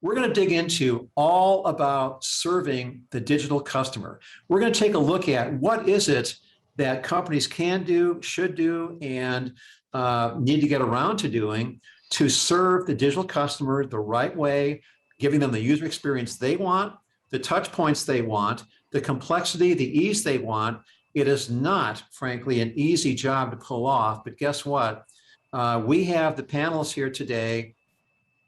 we're going to dig into all about serving the digital customer. We're going to take a look at what is it that companies can do, should do, and need to get around to doing to serve the digital customer the right way, giving them the user experience they want, the touch points they want, the complexity, the ease they want. It is not, frankly, an easy job to pull off, but guess what? We have the panelists here today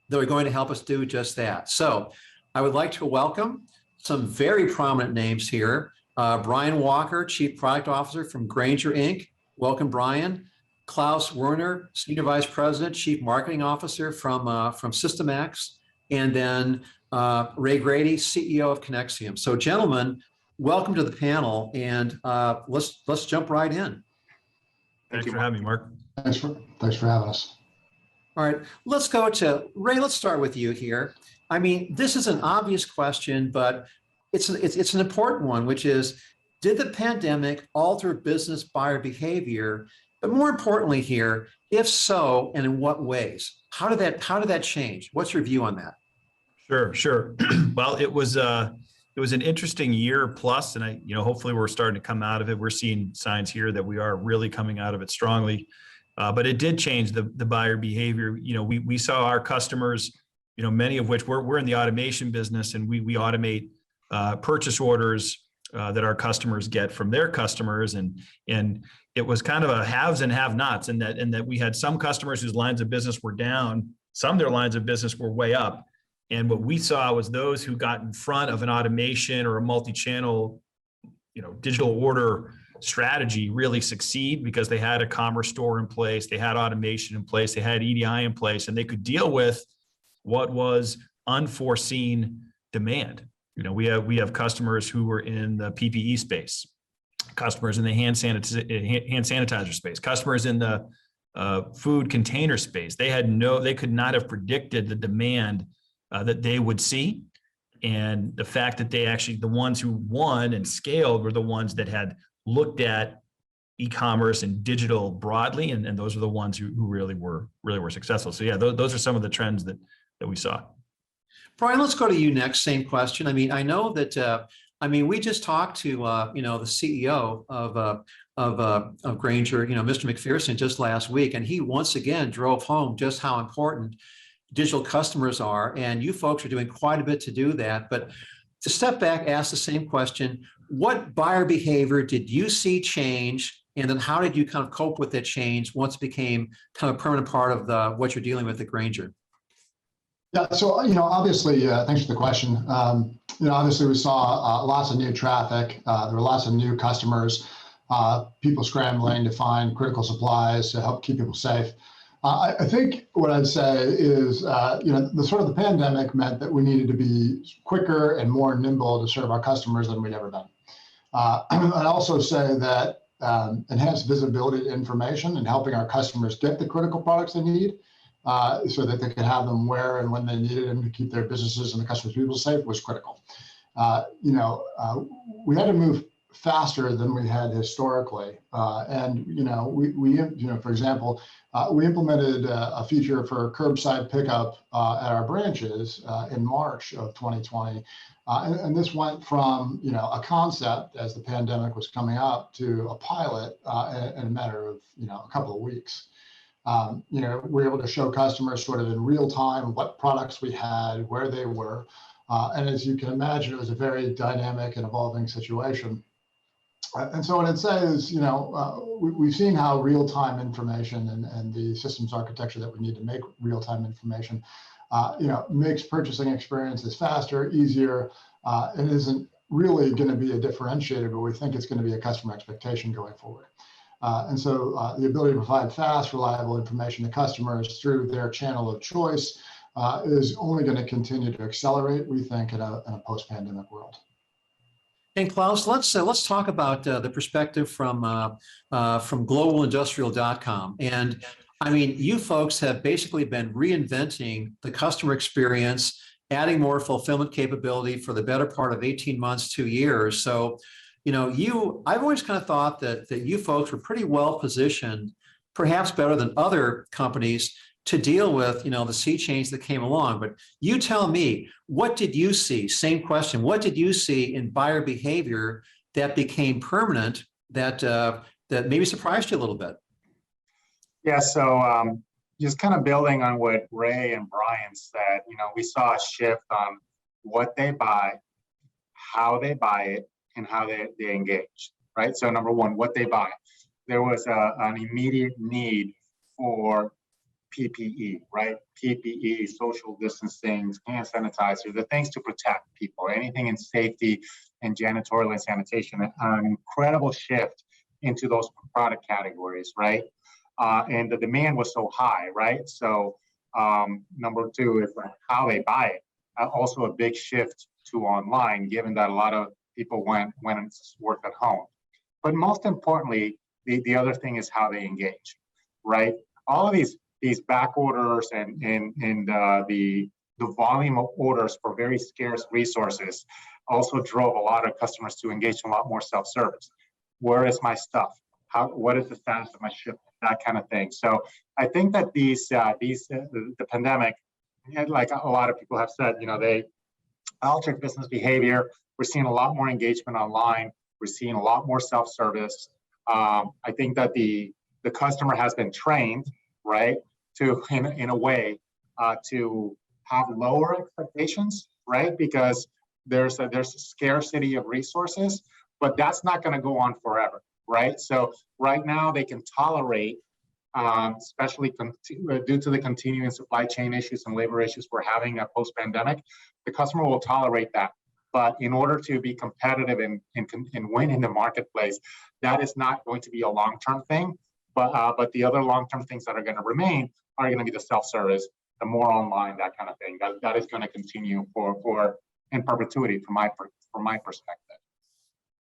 that are going to help us do just that. So I would like to welcome some very prominent names here. Brian Walker, Chief Product Officer from Grainger Inc. Welcome, Brian. Klaus, Werner, Senior Vice President, Chief Marketing Officer from SystemX. And then Grady, CEO of Conexiom. So gentlemen, welcome to the panel, and let's jump right in. Thanks for having me, Mark. Thanks for having us. All right, let's go to Ray. Let's start with you here. I mean, this is an obvious question, but it's an important one, which is, did the pandemic alter business buyer behavior? But more importantly here, if so, and in what ways? How did that change? What's your view on that? Sure. Well, it was an interesting year plus, and hopefully we're starting to come out of it. We're seeing signs here that we are really coming out of it strongly. But it did change the buyer behavior. We saw our customers, many of which we're in the automation business, and we automate purchase orders that our customers get from their customers, and it was kind of a haves and have-nots, in that we had some customers whose lines of business were down, some of their lines of business were way up. And what we saw was those who got in front of an automation or a multi-channel, digital order strategy really succeed because they had a commerce store in place, they had automation in place, they had EDI in place, and they could deal with what was unforeseen demand. We have customers who were in the PPE space, customers in the hand sanitizer space, customers in the food container space. They could not have predicted the demand that they would see. And the fact that the ones who won and scaled were the ones that had looked at e-commerce and digital broadly, and those are the ones who really were successful. So yeah, those are some of the trends that we saw. Brian, let's go to you next. Same question. I mean, I know that we just talked to the CEO of Grainger, Mr. McPherson, just last week, and he once again drove home just how important digital customers are, and you folks are doing quite a bit to do that. But to step back, ask the same question: what buyer behavior did you see change, and then how did you kind of cope with that change once it became kind of a permanent part of what you're dealing with at Grainger? Yeah, so obviously, thanks for the question. Obviously we saw lots of new traffic. There were lots of new customers, people scrambling to find critical supplies to help keep people safe. I think what I'd say is, the sort of the pandemic meant that we needed to be quicker and more nimble to serve our customers than we'd ever been. I'd also say that enhanced visibility to information and helping our customers get the critical products they need so that they could have them where and when they needed them to keep their businesses and the customers' people safe was critical. We had to move faster than we had historically. And for example, we implemented a feature for curbside pickup at our branches in March of 2020. And this went from, a concept as the pandemic was coming up to a pilot in a matter of, a couple of weeks. We were able to show customers sort of in real time what products we had, where they were. And as you can imagine, it was a very dynamic and evolving situation. And so what I'd say is, we've seen how real-time information and the systems architecture that we need to make real-time information, makes purchasing experiences faster, easier. It isn't really going to be a differentiator, but we think it's going to be a customer expectation going forward. And so the ability to provide fast, reliable information to customers through their channel of choice is only going to continue to accelerate, we think, in a post-pandemic world. And Klaus, let's talk about the perspective from GlobalIndustrialcom. And I mean, you folks have basically been reinventing the customer experience, adding more fulfillment capability for the better part of 18 months, 2 years. So, I've always kind of thought that you folks were pretty well positioned, perhaps better than other companies, to deal with, the sea change that came along. But you tell me, what did you see? Same question. What did you see in buyer behavior that became permanent that that maybe surprised you a little bit? Yeah, so just kind of building on what Ray and Brian said, we saw a shift on what they buy, how they buy it, and how they engage, right? So number one, what they buy. There was an immediate need for PPE, right? PPE, social distancing, hand sanitizer, the things to protect people, anything in safety and janitorial and sanitation, an incredible shift into those product categories, right? And the demand was so high, right? So number two is like how they buy it. Also a big shift to online, given that a lot of people went and worked at home. But most importantly, the other thing is how they engage, right? All of these back orders and the volume of orders for very scarce resources also drove a lot of customers to engage in a lot more self-service. Where is my stuff? What is the status of my shipment? That kind of thing. So I think that the pandemic, like a lot of people have said, they altered business behavior. We're seeing a lot more engagement online. We're seeing a lot more self-service. I think that the customer has been trained, right, to in a way to have lower expectations, right, because there's a scarcity of resources, but that's not going to go on forever, right? So right now they can tolerate, especially due to the continuing supply chain issues and labor issues we're having post-pandemic, the customer will tolerate that. But in order to be competitive and win in the marketplace, that is not going to be a long-term thing. But the other long-term things that are going to remain are going to be the self-service, the more online, that kind of thing. That is going to continue for in perpetuity from my perspective.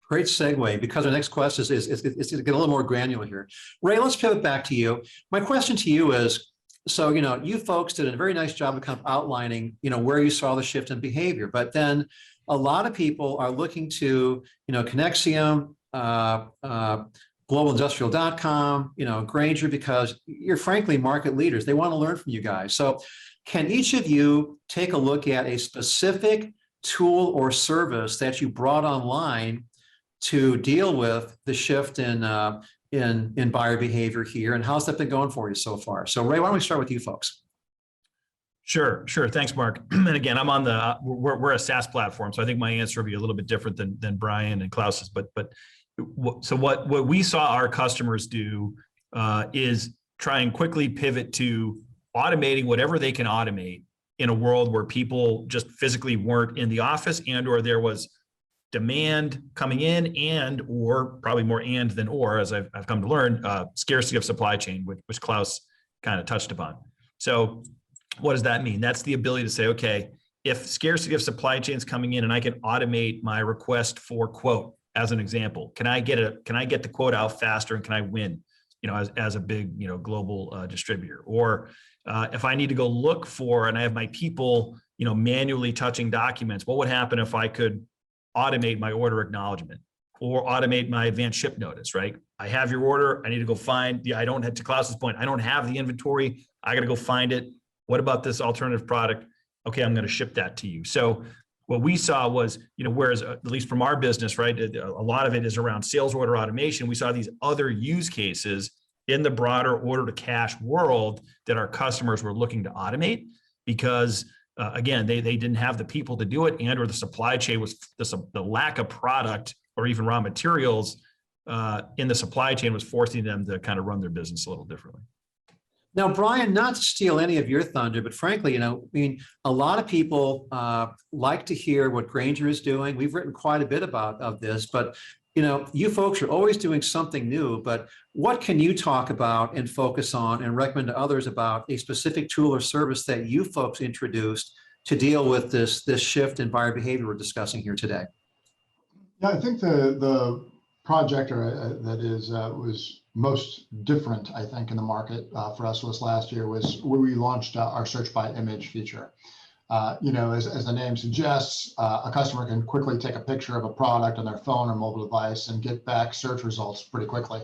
Great segue, because our next question is to get a little more granular here. Ray, let's pivot back to you. My question to you is, so, you folks did a very nice job of kind of outlining, where you saw the shift in behavior, but then a lot of people are looking to, Conexiom, GlobalIndustrialcom, Grainger, because you're frankly market leaders. They want to learn from you guys. So can each of you take a look at a specific tool or service that you brought online to deal with the shift in buyer behavior here, and how's that been going for you so far? So Ray, why don't we start with you folks? Sure. Thanks, Mark. And again, I'm on we're a SaaS platform, so I think my answer will be a little bit different than Brian and Klaus's. So what we saw our customers do is try and quickly pivot to automating whatever they can automate in a world where people just physically weren't in the office, or there was demand coming in, or probably more than or, as I've come to learn, scarcity of supply chain, which Klaus kind of touched upon. So what does that mean? That's the ability to say, okay, if scarcity of supply chain is coming in and I can automate my request for quote, as an example, can I get the quote out faster, and can I win, as a big, global distributor? Or if I need to go look for, and I have my people, manually touching documents, what would happen if I could automate my order acknowledgement or automate my advanced ship notice, right? I have your order. I need to go find I don't have, to Klaus's point, I don't have the inventory. I got to go find it. What about this alternative product? Okay, I'm going to ship that to you. So what we saw was, whereas at least from our business, right, a lot of it is around sales order automation. We saw these other use cases in the broader order to cash world that our customers were looking to automate because, again, they didn't have the people to do it, or the supply chain was the lack of product or even raw materials in the supply chain was forcing them to kind of run their business a little differently. Now, Brian, not to steal any of your thunder, but frankly, a lot of people like to hear what Grainger is doing. We've written quite a bit of this, but you folks are always doing something new. But what can you talk about and focus on and recommend to others about a specific tool or service that you folks introduced to deal with this shift in buyer behavior we're discussing here today? Yeah, I think the project that was most different, I think, in the market for us was last year was where we launched our search by image feature. As the name suggests, a customer can quickly take a picture of a product on their phone or mobile device and get back search results pretty quickly.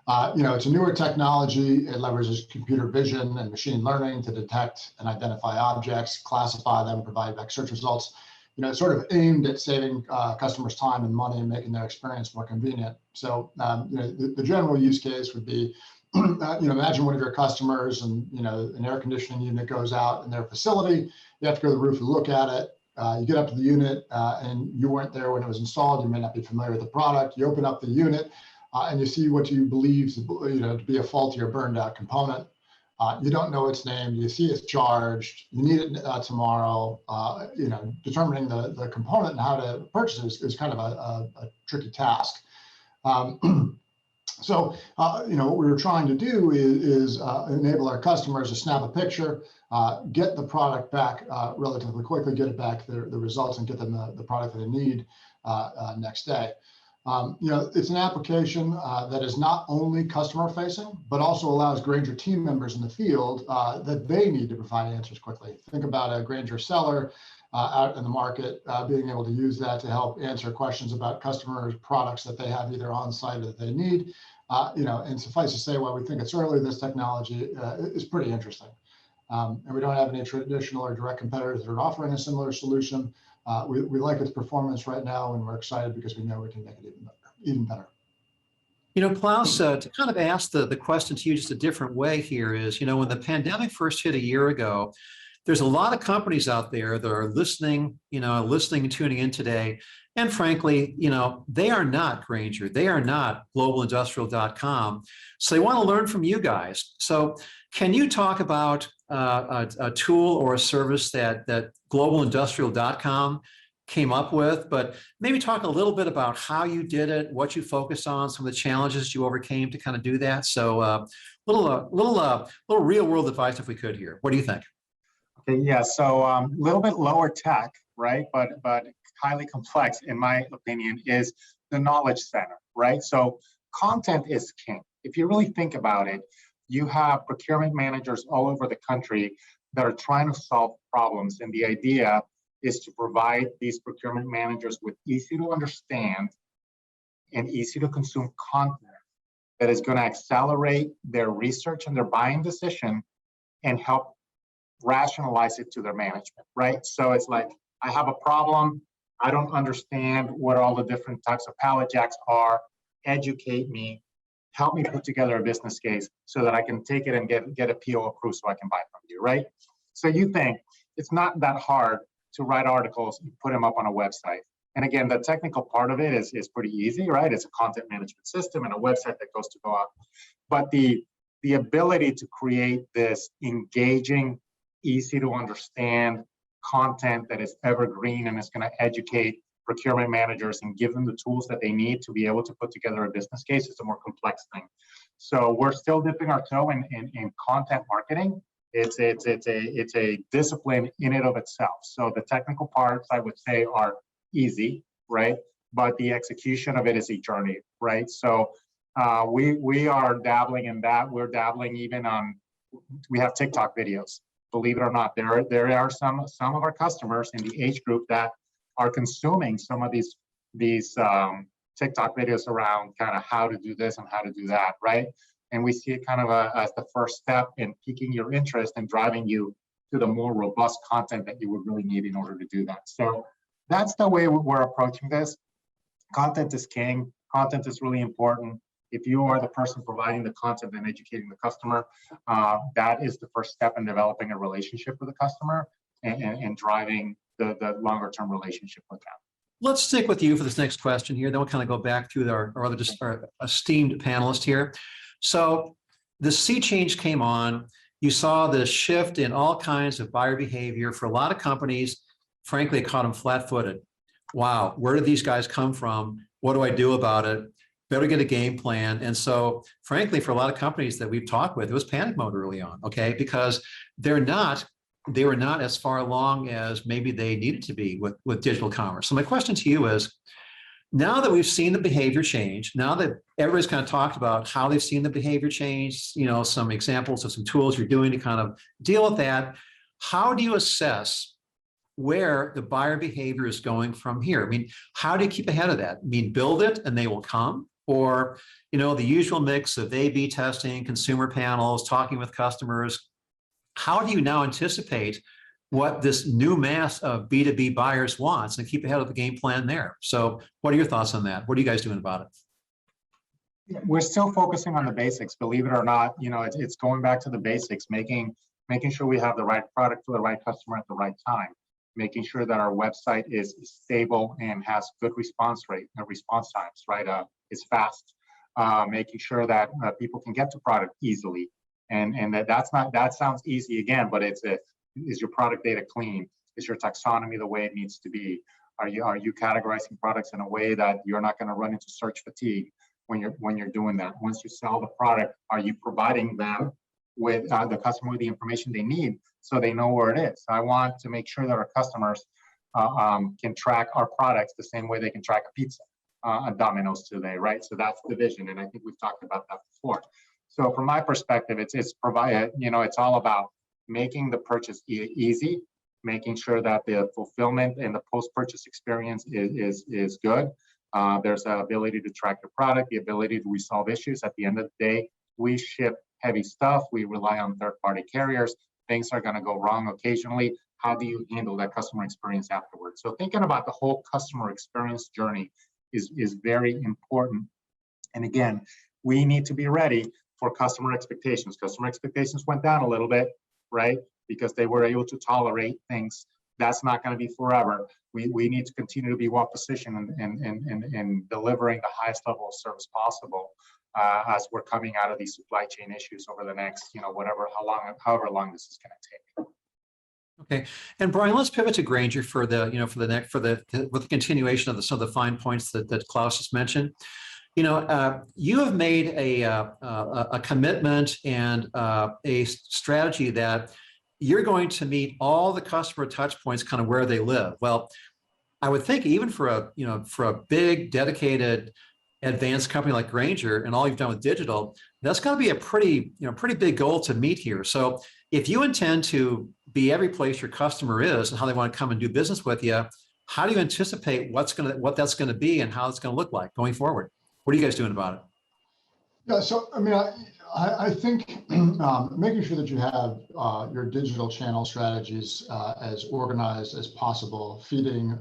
It's a newer technology. It leverages computer vision and machine learning to detect and identify objects, classify them, provide back search results. It's sort of aimed at saving customers time and money and making their experience more convenient. So, the general use case would be, imagine one of your customers and, an air conditioning unit goes out in their facility. You have to go to the roof and look at it. You get up to the unit and you weren't there when it was installed. You may not be familiar with the product. You open up the unit and you see what you believe to be a faulty or burned out component. You don't know its name. You see it's charged. You need it tomorrow. Determining the component and how to purchase it is kind of a tricky task. So, what we were trying to do is enable our customers to snap a picture, get the product back relatively quickly, get it back the results, and get them the product that they need next day. It's an application that is not only customer facing, but also allows Grainger team members in the field that they need to provide answers quickly. Think about a Grainger seller out in the market being able to use that to help answer questions about customers' products that they have either on site or that they need. And suffice to say, while we think it's early, this technology is pretty interesting. And we don't have any traditional or direct competitors that are offering a similar solution. We like its performance right now, and we're excited because we know we can make it even better. Klaus, to kind of ask the question to you just a different way here is, when the pandemic first hit a year ago, there's a lot of companies out there that are listening and tuning in today. And frankly, they are not Grainger. They are not GlobalIndustrial.com. So they want to learn from you guys. So can you talk about a tool or a service that GlobalIndustrial.com came up with, but maybe talk a little bit about how you did it, what you focused on, some of the challenges you overcame to kind of do that. So little real world advice if we could here. What do you think? Okay, yeah, so a little bit lower tech, right? But highly complex, in my opinion, is the knowledge center, right? So content is king. If you really think about it, you have procurement managers all over the country that are trying to solve problems. And the idea is to provide these procurement managers with easy to understand and easy to consume content that is going to accelerate their research and their buying decision and help rationalize it to their management, right? So it's like, I have a problem. I don't understand what all the different types of pallet jacks are. Educate me. Help me put together a business case so that I can take it and get a PO approved so I can buy from you, right? So you think it's not that hard to write articles and put them up on a website. And again, the technical part of it is pretty easy, right? It's a content management system and a website that goes to go out. But the ability to create this engaging, easy to understand content that is evergreen and is going to educate procurement managers and give them the tools that they need to be able to put together a business case is a more complex thing. So we're still dipping our toe in content marketing. It's a discipline in and of itself. So the technical parts, I would say, are easy, right? But the execution of it is a journey, right? So we are dabbling in that. We're dabbling even on, we have TikTok videos. Believe it or not, there are some of our customers in the age group that are consuming some of these TikTok videos around kind of how to do this and how to do that, right? And we see it kind of as the first step in piquing your interest and driving you to the more robust content that you would really need in order to do that. So that's the way we're approaching this. Content is king. Content is really important. If you are the person providing the content and educating the customer, that is the first step in developing a relationship with the customer and driving the longer term relationship with them. Let's stick with you for this next question here. Then we'll kind of go back through our esteemed panelist here. So the sea change came on. You saw the shift in all kinds of buyer behavior for a lot of companies. Frankly, it caught them flat-footed. Wow, where did these guys come from? What do I do about it? Better get a game plan. And so, frankly, for a lot of companies that we've talked with, it was panic mode early on, okay? Because they were not as far along as maybe they needed to be with digital commerce. So my question to you is, now that we've seen the behavior change, now that everybody's kind of talked about how they've seen the behavior change, some examples of some tools you're doing to kind of deal with that, how do you assess where the buyer behavior is going from here? I mean, how do you keep ahead of that? I mean, build it and they will come, or, the usual mix of A/B testing, consumer panels, talking with customers? How do you now anticipate what this new mass of B2B buyers wants and keep ahead of the game plan there? So what are your thoughts on that? What are you guys doing about it? We're still focusing on the basics, believe it or not. It's going back to the basics, making sure we have the right product for the right customer at the right time, making sure that our website is stable and has good response times, right? It's fast, making sure that people can get to product easily. And that sounds easy again, but is your product data clean? Is your taxonomy the way it needs to be? Are you categorizing products in a way that you're not going to run into search fatigue when you're doing that? Once you sell the product, are you providing them with the customer with the information they need so they know where it is? I want to make sure that our customers can track our products the same way they can track a pizza at Domino's today, right? So that's the vision, and I think we've talked about that before. So from my perspective, it's all about making the purchase easy, making sure that the fulfillment and the post-purchase experience is good. There's the ability to track the product, the ability to resolve issues. At the end of the day, we ship heavy stuff. We rely on third-party carriers. Things are going to go wrong occasionally. How do you handle that customer experience afterwards? So thinking about the whole customer experience journey is very important. And again, we need to be ready for customer expectations. Customer expectations went down a little bit, right? Because they were able to tolerate things. That's not going to be forever. We need to continue to be well positioned and delivering the highest level of service possible as we're coming out of these supply chain issues over the next, however long this is going to take. Okay, and Brian, let's pivot to Grainger for the continuation of some of the fine points that Klaus just mentioned. You have made a commitment and a strategy that you're going to meet all the customer touch points kind of where they live. Well, I would think even for a big dedicated advanced company like Grainger and all you've done with digital, that's got to be a pretty big goal to meet here. So if you intend to be every place your customer is and how they want to come and do business with you, how do you anticipate what that's going to be and how it's going to look like going forward? What are you guys doing about it? Yeah, so I mean, I think making sure that you have your digital channel strategies as organized as possible, feeding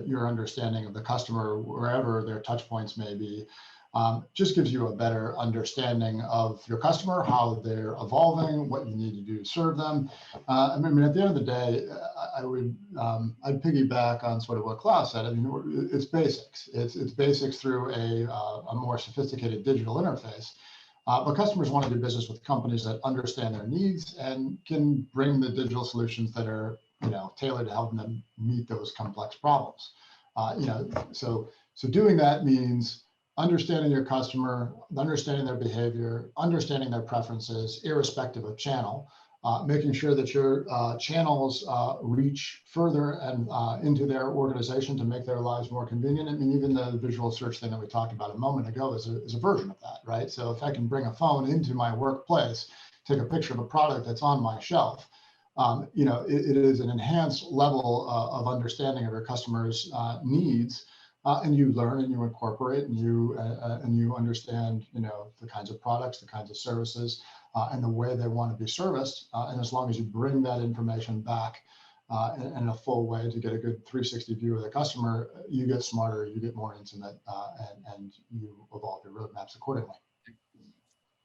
your understanding of the customer wherever their touch points may be, just gives you a better understanding of your customer, how they're evolving, what you need to do to serve them. I mean, at the end of the day, I'd piggyback on sort of what Klaus said. I mean, it's basics. It's basics through a more sophisticated digital interface. But customers want to do business with companies that understand their needs and can bring the digital solutions that are tailored to help them meet those complex problems. So doing that means understanding your customer, understanding their behavior, understanding their preferences, irrespective of channel, making sure that your channels reach further and into their organization to make their lives more convenient. I mean, even the visual search thing that we talked about a moment ago is a version of that, right? So if I can bring a phone into my workplace, take a picture of a product that's on my shelf, it is an enhanced level of understanding of your customer's needs. And you learn and you incorporate and you understand, the kinds of products, the kinds of services, and the way they want to be serviced. And as long as you bring that information back in a full way to get a good 360 view of the customer, you get smarter, you get more intimate, and you evolve your roadmaps accordingly.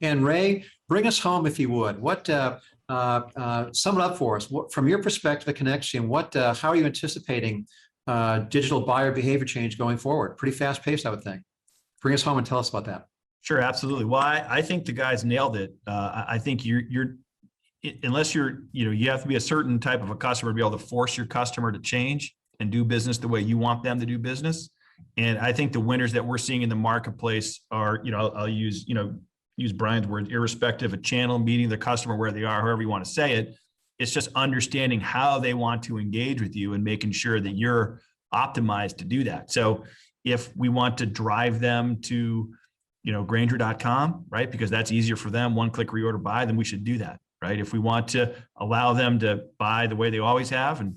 And Ray, bring us home if you would. What sum it up for us? From your perspective at Conexiom, how are you anticipating digital buyer behavior change going forward? Pretty fast paced, I would think. Bring us home and tell us about that. Sure, absolutely. Well, I think the guys nailed it. I think unless you have to be a certain type of a customer to be able to force your customer to change and do business the way you want them to do business. And I think the winners that we're seeing in the marketplace are, I'll use Brian's word, irrespective of channel, meeting the customer where they are, however you want to say it. It's just understanding how they want to engage with you and making sure that you're optimized to do that. So if we want to drive them to, Grainger.com, right? Because that's easier for them, one-click reorder buy, then we should do that, right? If we want to allow them to buy the way they always have and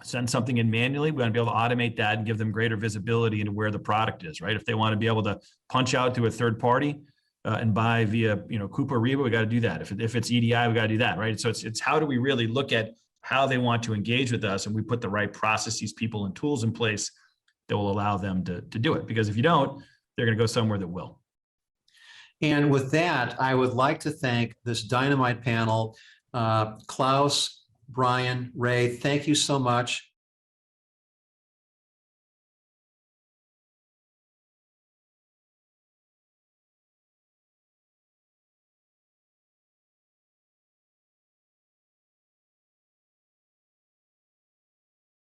send something in manually, we want to be able to automate that and give them greater visibility into where the product is, right? If they want to be able to punch out to a third party and buy via, Coupa or Reba, we got to do that. If it's EDI, we got to do that, right? So it's how do we really look at how they want to engage with us, and we put the right processes, people, and tools in place that will allow them to do it. Because if you don't, they're going to go somewhere that will. And with that, I would like to thank this dynamite panel. Klaus, Brian, Ray, thank you so much.